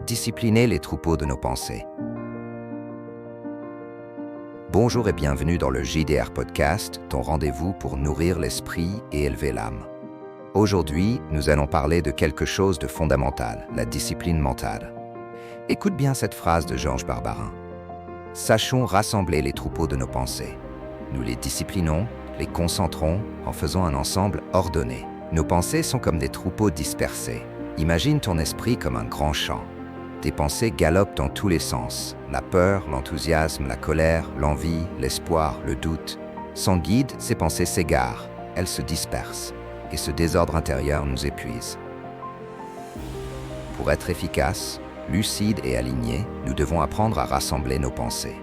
discipliner les troupeaux de nos pensées. Bonjour et bienvenue dans le JDR Podcast, ton rendez-vous pour nourrir l'esprit et élever l'âme. Aujourd'hui, nous allons parler de quelque chose de fondamental, la discipline mentale. Écoute bien cette phrase de Georges Barbarin. Sachons rassembler les troupeaux de nos pensées. Nous les disciplinons, les concentrons en faisant un ensemble ordonné. Nos pensées sont comme des troupeaux dispersés. Imagine ton esprit comme un grand champ. Tes pensées galopent dans tous les sens. La peur, l'enthousiasme, la colère, l'envie, l'espoir, le doute. Sans guide, ces pensées s'égarent, elles se dispersent, et ce désordre intérieur nous épuise. Pour être efficace, lucide et aligné, nous devons apprendre à rassembler nos pensées.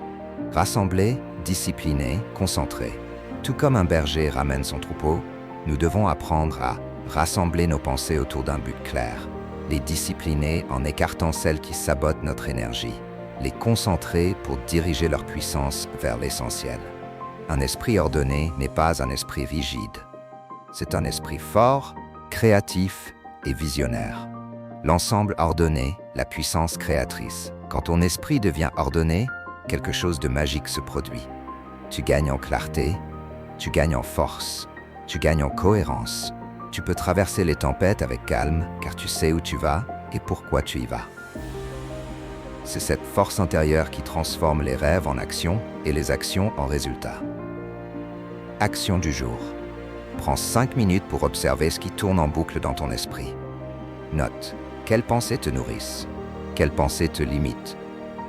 Rassembler, discipliner, concentrer. Tout comme un berger ramène son troupeau, nous devons apprendre à rassembler nos pensées autour d'un but clair, les discipliner en écartant celles qui sabotent notre énergie, les concentrer pour diriger leur puissance vers l'essentiel. Un esprit ordonné n'est pas un esprit rigide. C'est un esprit fort, créatif et visionnaire. L'ensemble ordonné, la puissance créatrice. Quand ton esprit devient ordonné, quelque chose de magique se produit. Tu gagnes en clarté, tu gagnes en force, tu gagnes en cohérence. Tu peux traverser les tempêtes avec calme car tu sais où tu vas et pourquoi tu y vas. C'est cette force intérieure qui transforme les rêves en actions et les actions en résultats. Action du jour. Prends 5 minutes pour observer ce qui tourne en boucle dans ton esprit. Note, quelles pensées te nourrissent, quelles pensées te limitent.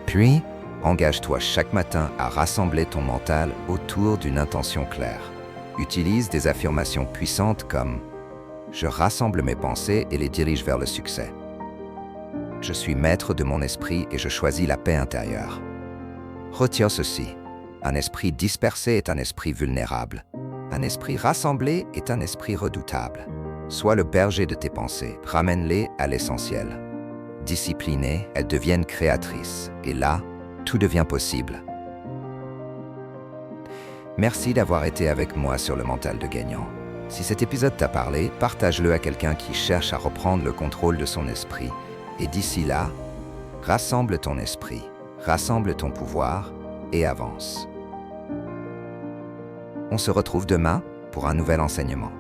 Puis, engage-toi chaque matin à rassembler ton mental autour d'une intention claire. Utilise des affirmations puissantes comme « Je rassemble mes pensées et les dirige vers le succès. Je suis maître de mon esprit et je choisis la paix intérieure. » Retiens ceci. Un esprit dispersé est un esprit vulnérable. Un esprit rassemblé est un esprit redoutable. Sois le berger de tes pensées. Ramène-les à l'essentiel. Disciplinées, elles deviennent créatrices. Et là, tout devient possible. Merci d'avoir été avec moi sur le mental de gagnant. Si cet épisode t'a parlé, partage-le à quelqu'un qui cherche à reprendre le contrôle de son esprit. Et d'ici là, rassemble ton esprit, rassemble ton pouvoir et avance. On se retrouve demain pour un nouvel enseignement.